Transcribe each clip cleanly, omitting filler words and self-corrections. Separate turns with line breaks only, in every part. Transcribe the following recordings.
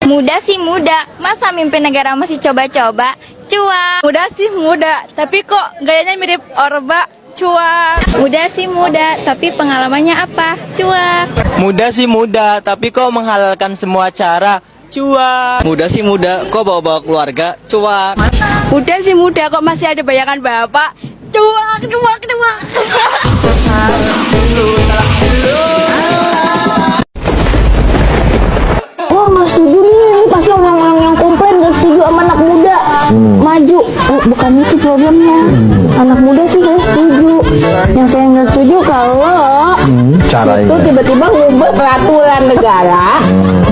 Muda sih muda, masa mimpin negara masih coba-coba? Cuak.
Muda sih muda, tapi kok gayanya mirip Orba. Cuak.
Muda sih muda, tapi pengalamannya apa? Cuak.
Muda sih muda, tapi kok menghalalkan semua cara? Cuak. Muda sih muda, kok bawa-bawa keluarga? Cuak.
Muda sih muda, kok masih ada bayangan bapak? Cuak, cuak, cuak.
Wah nggak setuju nih, ini pasti orang-orang yang komplain nggak setuju sama anak muda maju. Bukan itu problemnya. Anak muda sih saya setuju. Yang saya nggak setuju kalau itu tiba-tiba ngubah peraturan negara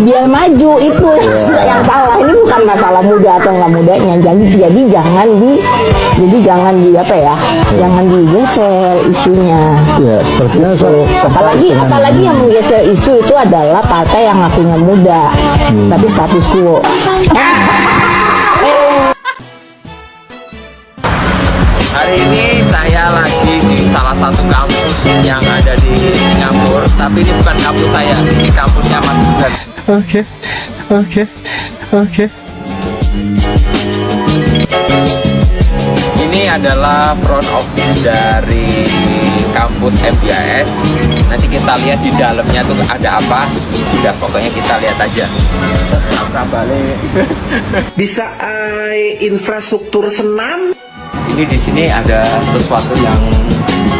biar maju, itu yang salah. Ini bukan masalah muda atau nggak mudanya. Jadi jangan di apa ya? Jangan digeser isunya.
Ya, sepertinya
Apalagi yang menggeser isu itu adalah partai yang ngakunya muda, tapi status quo.
Hari ini saya lagi di salah satu kampus yang ada di Singapura, tapi ini bukan kampus saya, ini kampusnya Mas Gibran.
Oke.
Ini adalah front office dari kampus MBIS. Nanti kita lihat di dalamnya tuh ada apa. Udah, pokoknya kita lihat aja. Balik.
Bisa infrastruktur senam.
Ini di sini ada sesuatu yang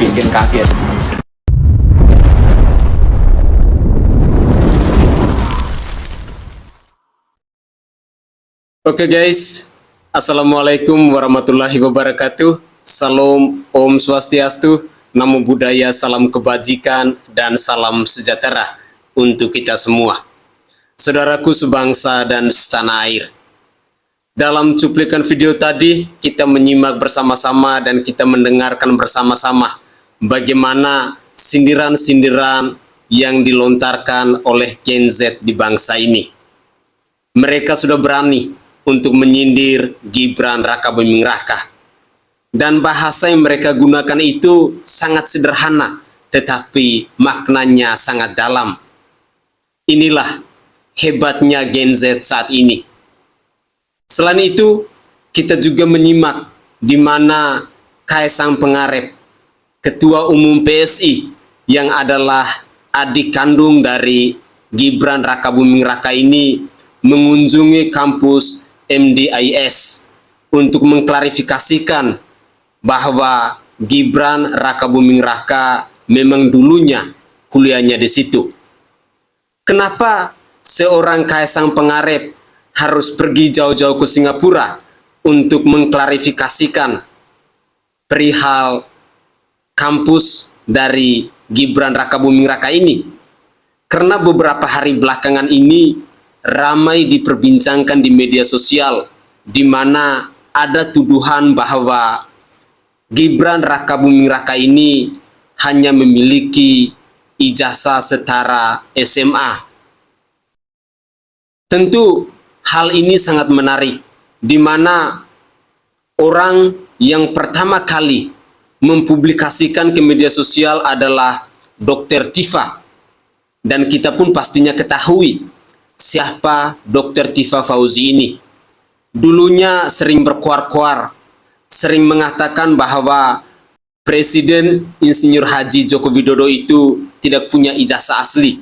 bikin kaget.
Oke guys, Assalamualaikum warahmatullahi wabarakatuh. Salam Om Swastiastu, Namo Buddhaya, salam kebajikan, dan salam sejahtera untuk kita semua. Saudaraku sebangsa dan setanah air. Dalam cuplikan video tadi, kita menyimak bersama-sama dan kita mendengarkan bersama-sama bagaimana sindiran-sindiran yang dilontarkan oleh Gen Z di bangsa ini. Mereka sudah berani untuk menyindir Gibran Rakabuming Raka. Dan bahasa yang mereka gunakan itu sangat sederhana, tetapi maknanya sangat dalam. Inilah hebatnya Gen Z saat ini. Selain itu, kita juga menyimak di mana Kaisang Pangarep, Ketua Umum PSI, yang adalah adik kandung dari Gibran Rakabuming Raka ini, mengunjungi kampus MDIS untuk mengklarifikasikan bahwa Gibran Rakabuming Raka memang dulunya kuliahnya di situ. Kenapa seorang Kaisang Pangarep harus pergi jauh-jauh ke Singapura untuk mengklarifikasikan perihal kampus dari Gibran Rakabuming Raka ini? Karena beberapa hari belakangan ini ramai diperbincangkan di media sosial, di mana ada tuduhan bahwa Gibran Rakabuming Raka ini hanya memiliki ijazah setara SMA. Tentu hal ini sangat menarik, di mana orang yang pertama kali mempublikasikan ke media sosial adalah Dr. Tifa. Dan kita pun pastinya ketahui siapa Dr. Tifa Fauzi ini. Dulunya sering berkuar-kuar, sering mengatakan bahwa Presiden Insinyur Haji Joko Widodo itu tidak punya ijazah asli.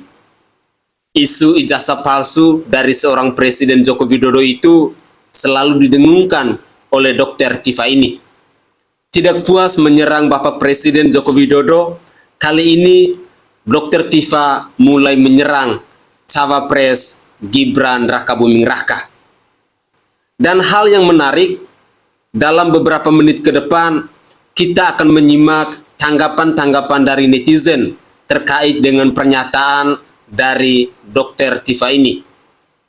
Isu ijazah palsu dari seorang Presiden Joko Widodo itu selalu didengungkan oleh Dr. Tifa ini. Tidak puas menyerang Bapak Presiden Joko Widodo, kali ini Dr. Tifa mulai menyerang Cawapres Gibran Rakabuming Raka. Dan hal yang menarik, dalam beberapa menit ke depan kita akan menyimak tanggapan-tanggapan dari netizen terkait dengan pernyataan dari Dr. Tifa ini.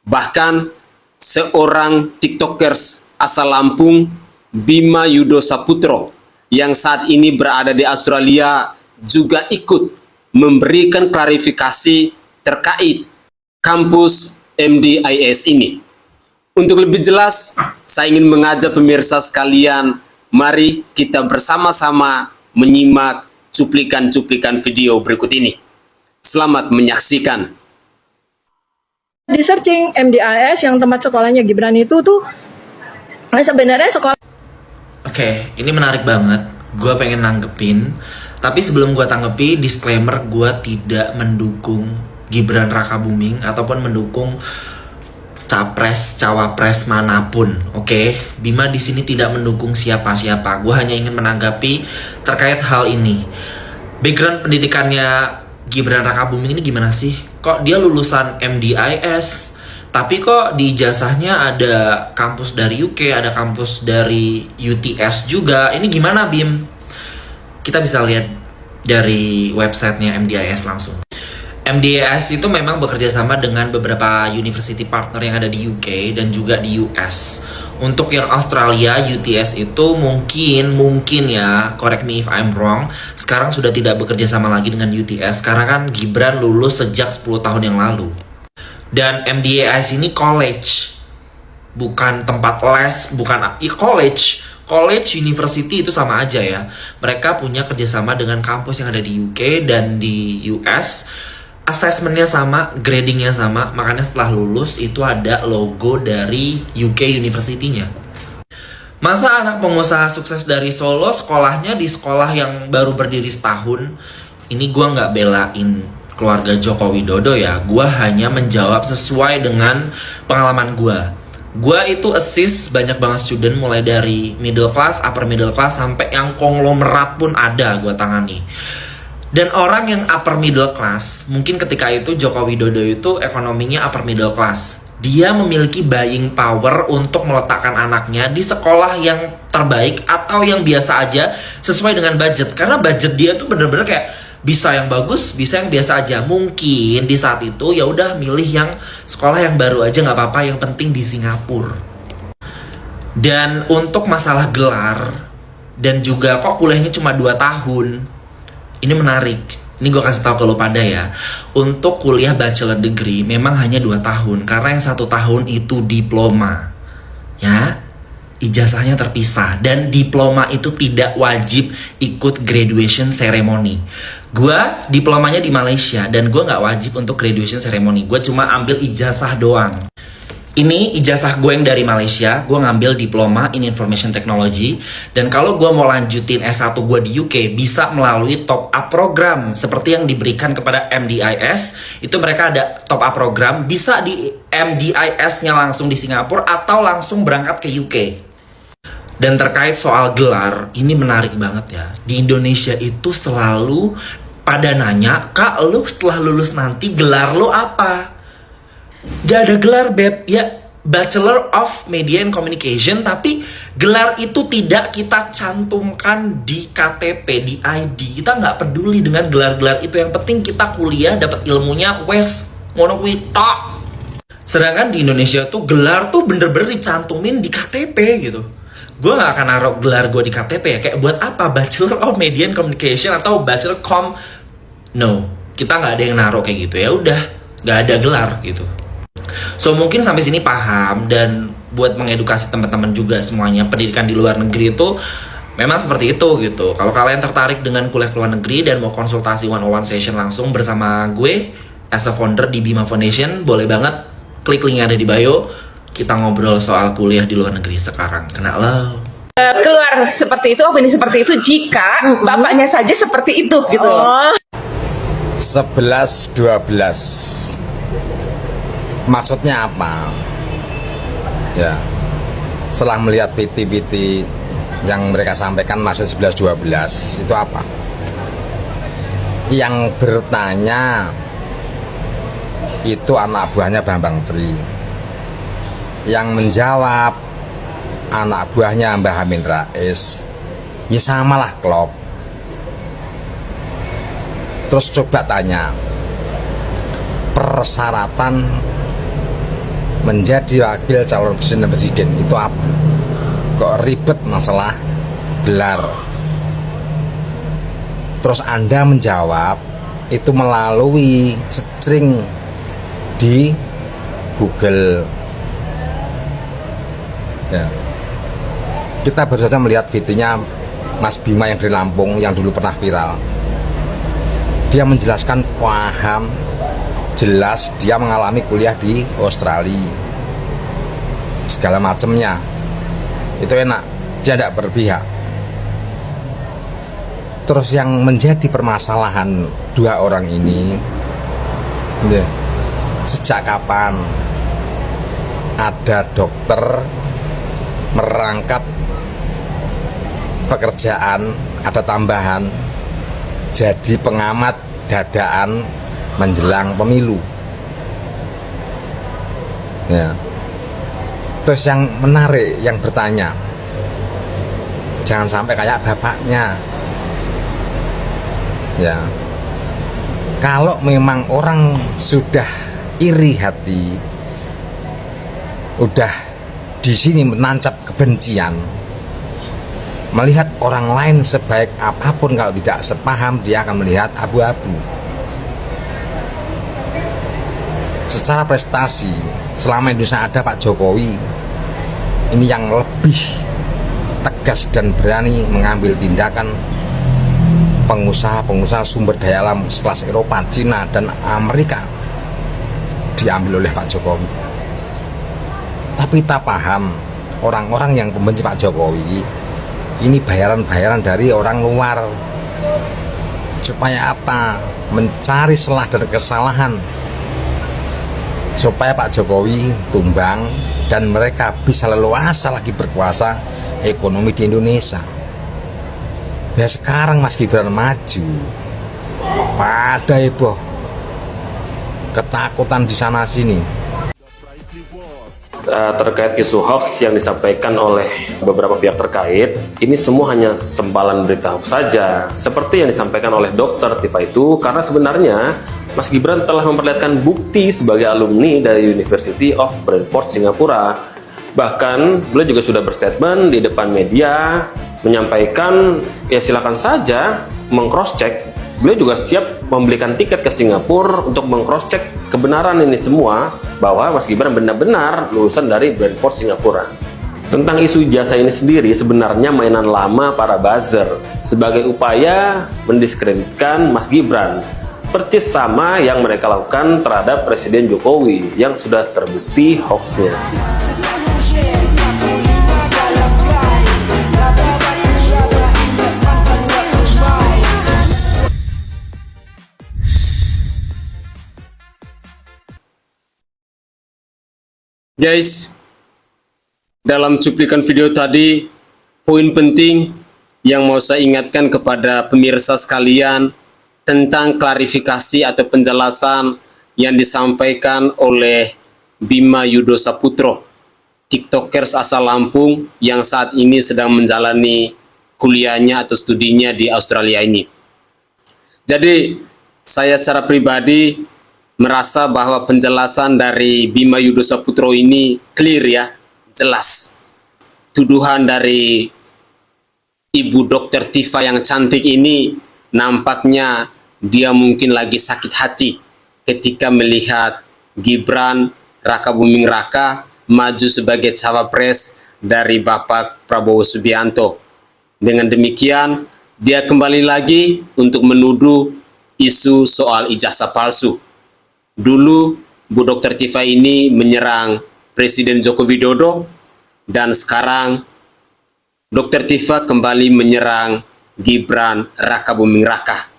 Bahkan seorang tiktokers asal Lampung, Bima Yudo Saputro, yang saat ini berada di Australia, juga ikut memberikan klarifikasi terkait kampus MDIS ini. Untuk lebih jelas, saya ingin mengajak pemirsa sekalian, mari kita bersama-sama menyimak cuplikan-cuplikan video berikut ini. Selamat menyaksikan.
Di searching MDIS yang tempat sekolahnya Gibran itu tuh sebenarnya sekolah.
Oke, ini menarik banget. Gue pengen nanggepin. Tapi sebelum gue tanggepi, disclaimer, gue tidak mendukung Gibran Rakabuming ataupun mendukung capres cawapres manapun. Oke, Bima di sini tidak mendukung siapa-siapa. Gue hanya ingin menanggapi terkait hal ini. Background pendidikannya Gibran Rakabuming ini gimana sih? Kok dia lulusan MDIS, tapi kok di ijazahnya ada kampus dari UK, ada kampus dari UTS juga. Ini gimana, Bim? Kita bisa lihat dari websitenya MDIS langsung. MDIS itu memang bekerja sama dengan beberapa university partner yang ada di UK dan juga di US. Untuk yang Australia, UTS itu mungkin ya, correct me if I'm wrong, sekarang sudah tidak bekerja sama lagi dengan UTS karena kan Gibran lulus sejak 10 tahun yang lalu. Dan MDIS ini college, bukan tempat les, bukan college university, itu sama aja ya. Mereka punya kerjasama dengan kampus yang ada di UK dan di US. Assessmentnya sama, gradingnya sama, makanya setelah lulus itu ada logo dari UK University-nya. Masa anak pengusaha sukses dari Solo sekolahnya di sekolah yang baru berdiri setahun? Ini gue nggak belain keluarga Joko Widodo ya, gue hanya menjawab sesuai dengan pengalaman gue. Gue itu assist banyak banget student, mulai dari middle class, upper middle class, sampai yang konglomerat pun ada gue tangani. Dan orang yang upper middle class, mungkin ketika itu Joko Widodo itu ekonominya upper middle class. Dia memiliki buying power untuk meletakkan anaknya di sekolah yang terbaik atau yang biasa aja sesuai dengan budget. Karena budget dia tuh bener-bener kayak bisa yang bagus, bisa yang biasa aja. Mungkin di saat itu ya udah milih yang sekolah yang baru aja nggak apa-apa, yang penting di Singapura. Dan untuk masalah gelar dan juga kok kuliahnya cuma 2 tahun. Ini menarik, ini gue kasih tahu ke lo pada ya. Untuk kuliah bachelor degree memang hanya 2 tahun, karena yang 1 tahun itu diploma. Ya, ijazahnya terpisah. Dan diploma itu tidak wajib ikut graduation ceremony. Gue diplomanya di Malaysia dan gue gak wajib untuk graduation ceremony. Gue cuma ambil ijazah doang. Ini ijazah gue yang dari Malaysia, gue ngambil diploma in information technology. Dan kalau gue mau lanjutin S1 gue di UK, bisa melalui top up program seperti yang diberikan kepada MDIS. Itu mereka ada top up program, bisa di MDIS-nya langsung di Singapura atau langsung berangkat ke UK. Dan terkait soal gelar, ini menarik banget ya. Di Indonesia itu selalu pada nanya, Kak, lu setelah lulus nanti gelar lu apa? Gak ada gelar, Beb. Ya, Bachelor of Media and Communication, tapi gelar itu tidak kita cantumkan di KTP, di ID. Kita nggak peduli dengan gelar-gelar itu. Yang penting kita kuliah, dapat ilmunya, wes, ngono kuwi tok. Sedangkan di Indonesia tuh gelar tuh bener-bener dicantumin di KTP gitu. Gue gak akan naruh gelar gue di KTP ya. Kayak buat apa? Bachelor of Media and Communication atau Bachelor Com? No, kita nggak ada yang naruh kayak gitu. Ya udah, nggak ada gelar gitu. So mungkin sampai sini paham, dan buat mengedukasi teman-teman juga semuanya, pendidikan di luar negeri itu memang seperti itu gitu. Kalau kalian tertarik dengan kuliah ke luar negeri dan mau konsultasi one-on-one session langsung bersama gue as a founder di Bima Foundation, boleh banget klik link yang ada di bio. Kita ngobrol soal kuliah di luar negeri sekarang. Kena lo.
Keluar seperti itu, opini seperti itu jika bapaknya saja seperti itu gitu loh.
11-12 maksudnya apa? Ya, setelah melihat VT-VT yang mereka sampaikan maksud 11-12 itu apa? Yang bertanya itu anak buahnya Bambang Tri, yang menjawab anak buahnya Mbah Amin Rais. Ya samalah klop. Terus coba tanya, persyaratan menjadi wakil calon presiden itu apa? Kok ribet masalah gelar? Terus Anda menjawab itu melalui searching di Google. Ya. Kita baru saja melihat videonya Mas Bima yang dari Lampung yang dulu pernah viral. Dia menjelaskan paham jelas dia mengalami kuliah di Australia, segala macamnya. Itu enak, dia tidak berpihak. Terus yang menjadi permasalahan dua orang ini, sejak kapan ada dokter merangkap pekerjaan, ada tambahan jadi pengamat dadaan menjelang pemilu ya. Terus yang menarik, yang bertanya, jangan sampai kayak bapaknya ya. Kalau memang orang sudah iri hati, udah di sini menancap kebencian, melihat orang lain sebaik apapun, kalau tidak sepaham dia akan melihat abu-abu. Secara prestasi, selama Indonesia ada Pak Jokowi, ini yang lebih tegas dan berani mengambil tindakan. Pengusaha-pengusaha sumber daya alam sekelas Eropa, Cina, dan Amerika diambil oleh Pak Jokowi. Tapi tak paham orang-orang yang membenci Pak Jokowi, ini bayaran-bayaran dari orang luar. Supaya apa? Mencari celah dan kesalahan, supaya Pak Jokowi tumbang dan mereka bisa leluasa lagi berkuasa ekonomi di Indonesia. Ya sekarang Mas Gibran maju, pada heboh, ketakutan di sana sini.
Terkait isu hoax yang disampaikan oleh beberapa pihak terkait, ini semua hanya sempalan berita hoax saja, seperti yang disampaikan oleh Dr. Tifa itu, karena sebenarnya Mas Gibran telah memperlihatkan bukti sebagai alumni dari University of Brantford, Singapura. Bahkan beliau juga sudah berstatement di depan media menyampaikan, ya silakan saja meng-cross check. Beliau juga siap membelikan tiket ke Singapura untuk meng-cross-check kebenaran ini semua, bahwa Mas Gibran benar-benar lulusan dari Brantford, Singapura. Tentang isu ijazah ini sendiri sebenarnya mainan lama para buzzer sebagai upaya mendiskreditkan Mas Gibran, persis sama yang mereka lakukan terhadap Presiden Jokowi yang sudah terbukti hoaxnya.
Guys, dalam cuplikan video tadi, poin penting yang mau saya ingatkan kepada pemirsa sekalian tentang klarifikasi atau penjelasan yang disampaikan oleh Bima Yudo Saputro, tiktokers asal Lampung yang saat ini sedang menjalani kuliahnya atau studinya di Australia ini. Jadi, saya secara pribadi merasa bahwa penjelasan dari Bima Yudo Saputro ini clear ya, jelas. Tuduhan dari Ibu Dr. Tifa yang cantik ini nampaknya dia mungkin lagi sakit hati ketika melihat Gibran Rakabuming Raka maju sebagai cawapres dari Bapak Prabowo Subianto. Dengan demikian, dia kembali lagi untuk menuduh isu soal ijazah palsu. Dulu, Bu Dr. Tifa ini menyerang Presiden Joko Widodo, dan sekarang Dr. Tifa kembali menyerang Gibran Rakabuming Raka.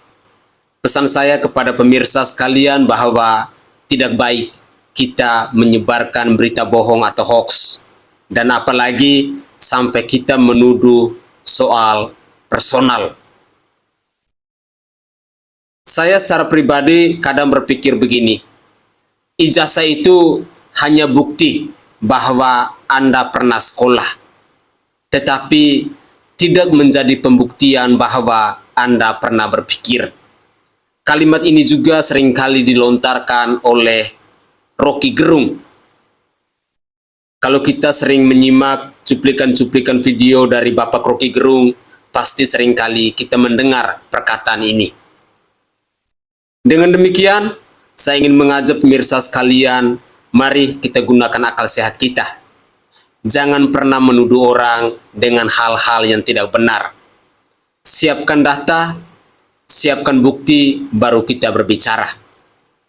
Pesan saya kepada pemirsa sekalian bahwa tidak baik kita menyebarkan berita bohong atau hoax, dan apalagi sampai kita menuduh soal personal. Saya secara pribadi kadang berpikir begini, ijazah itu hanya bukti bahwa Anda pernah sekolah, tetapi tidak menjadi pembuktian bahwa Anda pernah berpikir. Kalimat ini juga seringkali dilontarkan oleh Rocky Gerung. Kalau kita sering menyimak cuplikan-cuplikan video dari Bapak Rocky Gerung, pasti seringkali kita mendengar perkataan ini. Dengan demikian, saya ingin mengajak pemirsa sekalian, mari kita gunakan akal sehat kita. Jangan pernah menuduh orang dengan hal-hal yang tidak benar. Siapkan data, siapkan bukti, baru kita berbicara.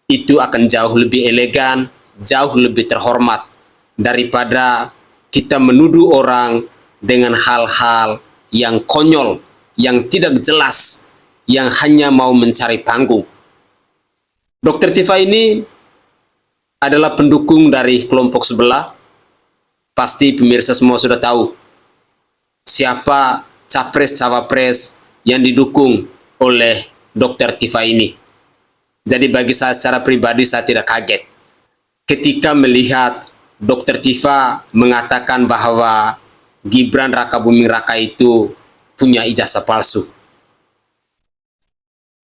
itu akan jauh lebih elegan, jauh lebih terhormat daripada kita menuduh orang dengan hal-hal yang konyol, yang tidak jelas, yang hanya mau mencari panggung. Dr. Tifa ini adalah pendukung dari kelompok sebelah. Pasti pemirsa semua sudah tahu siapa capres-cawapres yang didukung oleh Dr. Tifa ini. Jadi bagi saya secara pribadi saya tidak kaget ketika melihat Dr. Tifa mengatakan bahwa Gibran Rakabuming Raka itu punya ijazah palsu.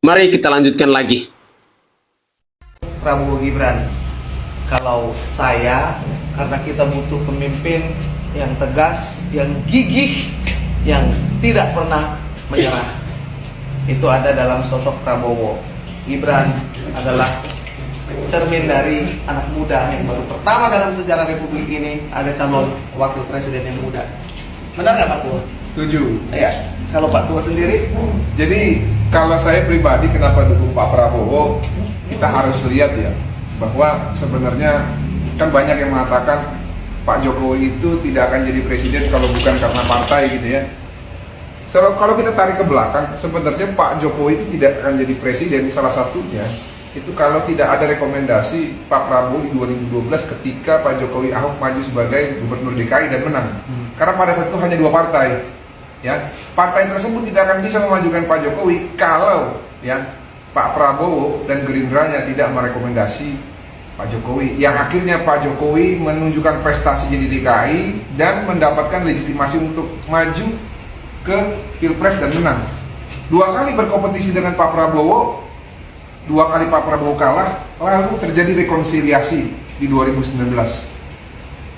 Mari kita lanjutkan lagi.
Prabowo Gibran, kalau saya, karena kita butuh pemimpin yang tegas, yang gigih, yang tidak pernah menyerah. Itu ada dalam sosok Prabowo. Gibran adalah cermin dari anak muda yang baru pertama dalam sejarah Republik ini ada calon wakil presiden yang muda. Benar nggak Pak Tua?
Setuju.
Ya. Kalau Pak Tua sendiri?
Jadi kalau saya pribadi kenapa dukung Pak Prabowo, kita harus lihat ya bahwa sebenarnya kan banyak yang mengatakan Pak Jokowi itu tidak akan jadi presiden kalau bukan karena partai gitu ya. Kalau kita tarik ke belakang, sebenarnya Pak Jokowi itu tidak akan jadi presiden salah satunya itu kalau tidak ada rekomendasi Pak Prabowo di 2012 ketika Pak Jokowi Ahok maju sebagai gubernur DKI dan menang. Karena pada saat itu hanya dua partai. Ya, partai tersebut tidak akan bisa memajukan Pak Jokowi kalau ya Pak Prabowo dan Gerindranya tidak merekomendasi Pak Jokowi. Yang akhirnya Pak Jokowi menunjukkan prestasi di DKI dan mendapatkan legitimasi untuk maju ke Pilpres dan menang. Dua kali berkompetisi dengan Pak Prabowo, dua kali Pak Prabowo kalah, lalu terjadi rekonsiliasi di 2019.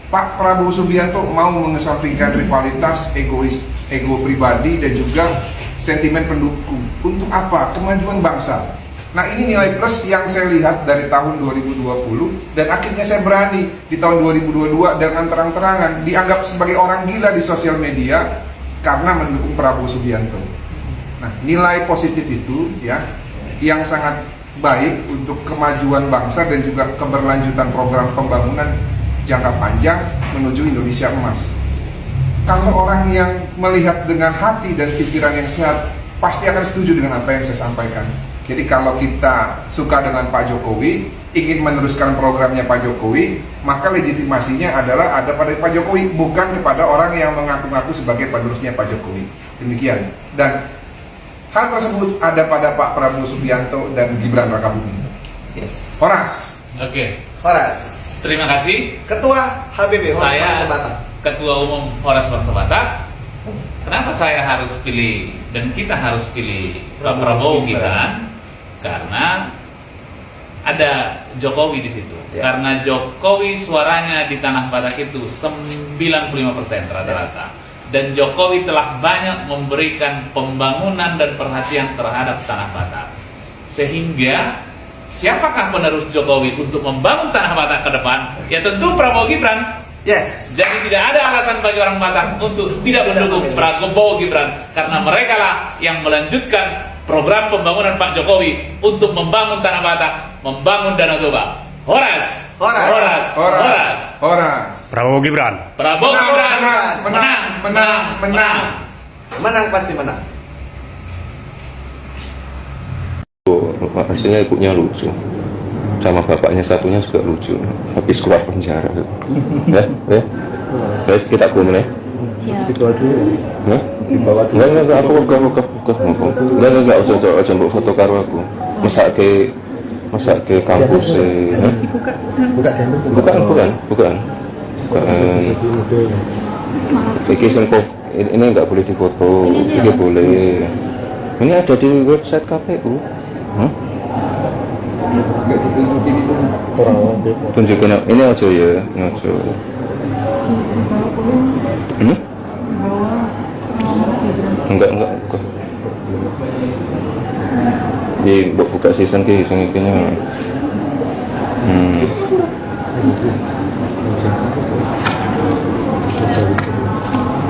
Pak Prabowo Subianto mau mengesampingkan rivalitas, ego pribadi dan juga sentimen pendukung. Untuk apa? Kemajuan bangsa. Nah, ini nilai plus yang saya lihat dari tahun 2020 dan akhirnya saya berani di tahun 2022 dengan terang-terangan dianggap sebagai orang gila di sosial media karena mendukung Prabowo Subianto. Nah, nilai positif itu ya yang sangat baik untuk kemajuan bangsa dan juga keberlanjutan program pembangunan jangka panjang menuju Indonesia emas. Kalau orang yang melihat dengan hati dan pikiran yang sehat pasti akan setuju dengan apa yang saya sampaikan. Jadi kalau kita suka dengan Pak Jokowi, ingin meneruskan programnya Pak Jokowi, maka legitimasinya adalah ada pada Pak Jokowi, bukan kepada orang yang mengaku-ngaku sebagai penerusnya Pak Jokowi. Demikian. Dan hal tersebut ada pada Pak Prabowo Subianto dan Gibran Rakabuming.
Yes.
Horas.
Oke.
Horas.
Terima kasih.
Ketua HBB Horas
Saya
Bangsa Batak.
Ketua Umum Horas Bangsa Batak. Kenapa saya harus pilih dan kita harus pilih Pak Prabowo Gibran? Karena ada Jokowi di situ. Ya. Karena Jokowi suaranya di Tanah Batak itu 95% rata-rata. Dan Jokowi telah banyak memberikan pembangunan dan perhatian terhadap Tanah Batak. Sehingga siapakah penerus Jokowi untuk membangun Tanah Batak ke depan? Ya tentu Prabowo Gibran.
Yes.
Jadi tidak ada alasan bagi orang Batak untuk tidak mendukung Prabowo Gibran. Karena mereka lah yang melanjutkan program pembangunan Pak Jokowi untuk membangun Tanah Batak, membangun Danau Toba. Horas.
Horas.
Horas. Horas.
Horas.
Prabowo Gibran.
Prabowo Gibran.
Menang. Menang pasti menang.
Hasilnya ibunya lucu, sama bapaknya satunya juga lucu, habis keluar penjara. Guys, kita kumpul ya.
Itu aja.
Enggak, aku enggak usah mbok foto karo aku. Masak ke kampus bukan. Ini enggak boleh difoto, ini boleh. Ini ada di website KPU. Tunjukin ini aja ya, ini aja. Enggak. Di buka season ke sing ikinya.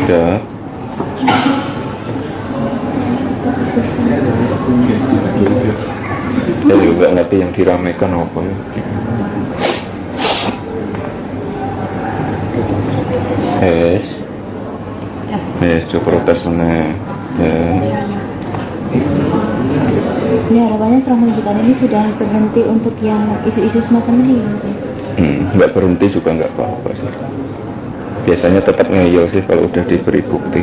Ya. Saya juga nggak ngerti yang diramaikan apa ya. Coba protes mana?
Ini harapannya setelah menunjukkan ini sudah berhenti untuk yang isu-isu semacam ini ya Mas?
Nggak berhenti juga nggak apa-apa sih. Biasanya tetap ngeyel sih kalau udah diberi bukti.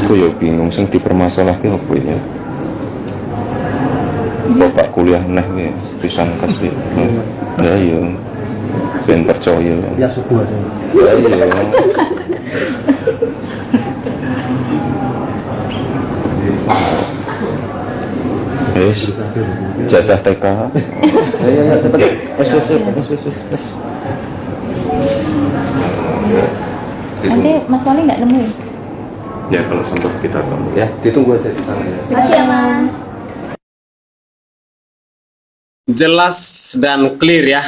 Aku ya bingung sing dipermasalahke apa ya. Bapak kuliah neh ya, pisan kas ya. Ya iya. Ben percaya. Ya subuh aja. Ya iya. Jasa TK. Ya cepat. Wes.
Nanti Mas Wali nggak nemu?
Ya kalau sempat kita tunggu ya, ditunggu aja di sana ya.
Makasih ya Mas.
Jelas dan clear ya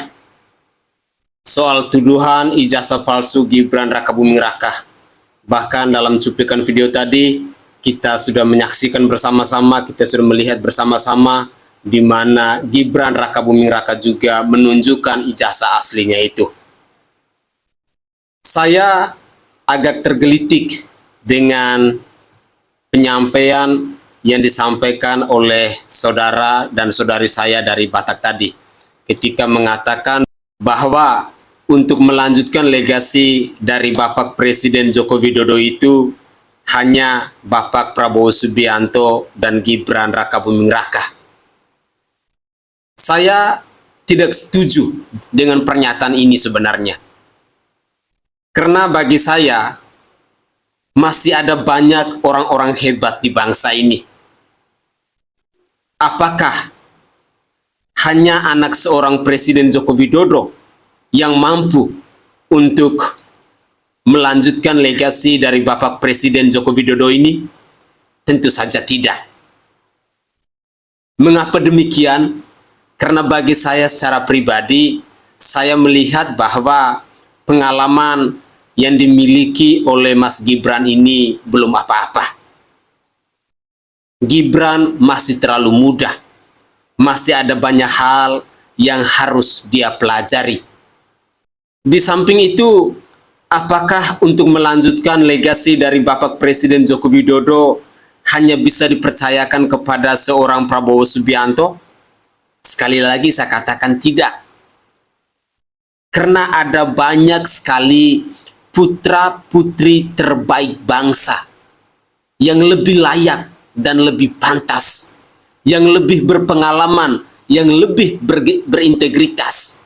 soal tuduhan ijazah palsu Gibran Rakabuming Raka. Bahkan dalam cuplikan video tadi kita sudah menyaksikan bersama-sama, kita sudah melihat bersama-sama di mana Gibran Rakabuming Raka juga menunjukkan ijazah aslinya itu. Saya agak tergelitik dengan penyampaian yang disampaikan oleh saudara dan saudari saya dari Batak tadi ketika mengatakan bahwa untuk melanjutkan legasi dari Bapak Presiden Joko Widodo itu hanya Bapak Prabowo Subianto dan Gibran Rakabuming Raka. Saya tidak setuju dengan pernyataan ini sebenarnya. Karena bagi saya masih ada banyak orang-orang hebat di bangsa ini. Apakah hanya anak seorang Presiden Joko Widodo yang mampu untuk melanjutkan legasi dari Bapak Presiden Joko Widodo ini? Tentu saja tidak. Mengapa demikian? Karena bagi saya secara pribadi, saya melihat bahwa pengalaman yang dimiliki oleh Mas Gibran ini belum apa-apa. Gibran masih terlalu muda. Masih ada banyak hal yang harus dia pelajari. Di samping itu, apakah untuk melanjutkan legasi dari Bapak Presiden Joko Widodo hanya bisa dipercayakan kepada seorang Prabowo Subianto? Sekali lagi saya katakan tidak. Karena ada banyak sekali putra-putri terbaik bangsa yang lebih layak dan lebih pantas, yang lebih berpengalaman, yang lebih berintegritas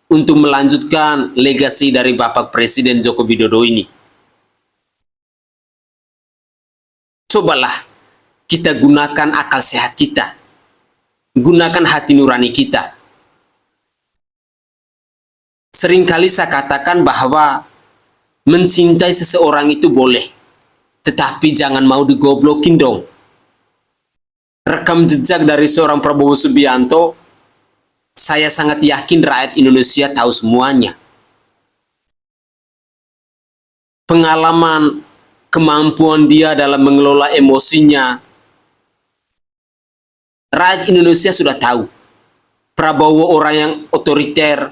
untuk melanjutkan legasi dari Bapak Presiden Joko Widodo ini. Cobalah kita gunakan akal sehat kita, gunakan hati nurani kita. Seringkali saya katakan bahwa mencintai seseorang itu boleh, tetapi jangan mau digoblokin dong. Rekam jejak dari seorang Prabowo Subianto, saya sangat yakin rakyat Indonesia tahu semuanya. Pengalaman, kemampuan dia dalam mengelola emosinya, rakyat Indonesia sudah tahu. Prabowo orang yang otoriter,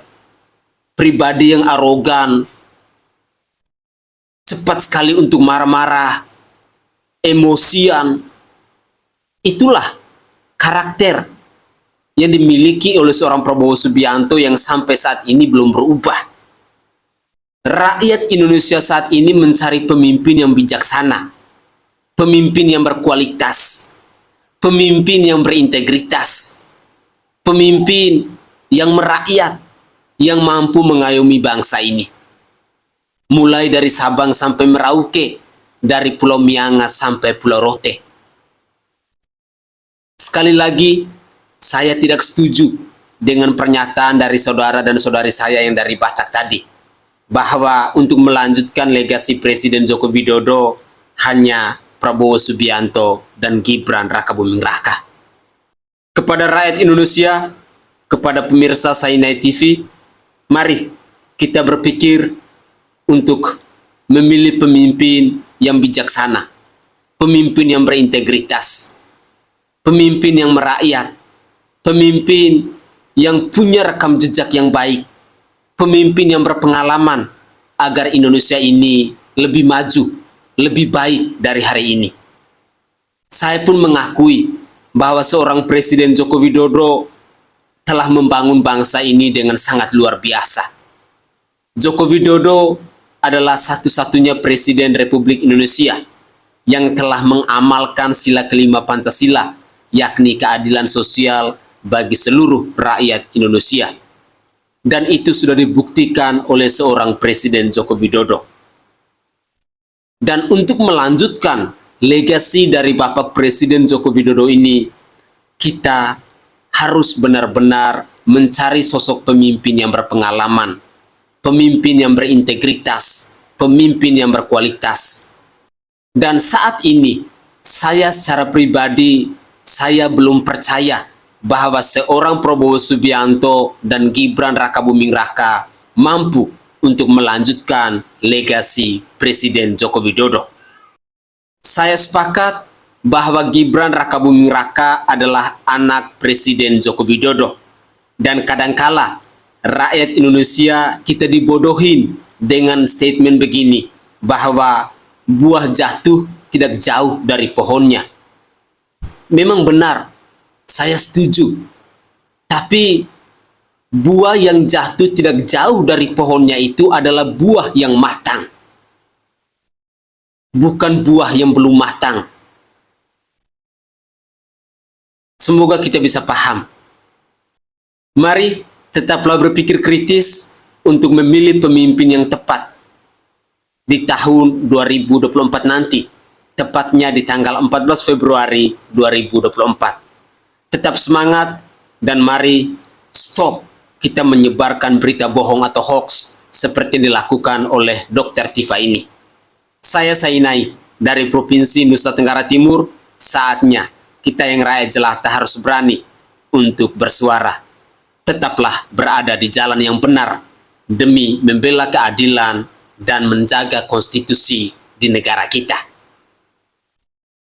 pribadi yang arogan, cepat sekali untuk marah-marah, emosian. Itulah karakter yang dimiliki oleh seorang Prabowo Subianto yang sampai saat ini belum berubah. Rakyat Indonesia saat ini mencari pemimpin yang bijaksana, pemimpin yang berkualitas, pemimpin yang berintegritas, pemimpin yang merakyat, yang mampu mengayomi bangsa ini. Mulai dari Sabang sampai Merauke, dari Pulau Miangas sampai Pulau Rote. Sekali lagi, saya tidak setuju dengan pernyataan dari saudara dan saudari saya yang dari Batak tadi, bahwa untuk melanjutkan legasi Presiden Joko Widodo hanya Prabowo Subianto dan Gibran Rakabuming Raka. Kepada rakyat Indonesia, kepada pemirsa Sainai TV, mari kita berpikir untuk memilih pemimpin yang bijaksana, pemimpin yang berintegritas, pemimpin yang merakyat, pemimpin yang punya rekam jejak yang baik, pemimpin yang berpengalaman agar Indonesia ini lebih maju, lebih baik dari hari ini. Saya pun mengakui bahwa seorang Presiden Joko Widodo telah membangun bangsa ini dengan sangat luar biasa. Joko Widodo adalah satu-satunya Presiden Republik Indonesia yang telah mengamalkan sila kelima Pancasila, yakni keadilan sosial bagi seluruh rakyat Indonesia. Dan itu sudah dibuktikan oleh seorang Presiden Joko Widodo. Dan untuk melanjutkan legasi dari Bapak Presiden Joko Widodo ini, kita harus benar-benar mencari sosok pemimpin yang berpengalaman, pemimpin yang berintegritas, pemimpin yang berkualitas. Dan saat ini, saya secara pribadi, saya belum percaya bahwa seorang Prabowo Subianto dan Gibran Rakabuming Raka mampu untuk melanjutkan legasi Presiden Joko Widodo. Saya sepakat bahwa Gibran Rakabuming Raka adalah anak Presiden Joko Widodo. Dan kadangkala rakyat Indonesia kita dibodohin dengan statement begini, bahwa buah jatuh tidak jauh dari pohonnya. Memang benar, saya setuju. Tapi buah yang jatuh tidak jauh dari pohonnya itu adalah buah yang matang, bukan buah yang belum matang. Semoga kita bisa paham. Mari tetaplah berpikir kritis untuk memilih pemimpin yang tepat di tahun 2024 nanti, tepatnya di tanggal 14 Februari 2024. Tetap semangat dan mari stop kita menyebarkan berita bohong atau hoax seperti yang dilakukan oleh Dr. Tifa ini. Saya Sainai dari Provinsi Nusa Tenggara Timur. Saatnya kita yang rakyat jelata harus berani untuk bersuara. Tetaplah berada di jalan yang benar demi membela keadilan dan menjaga konstitusi di negara kita.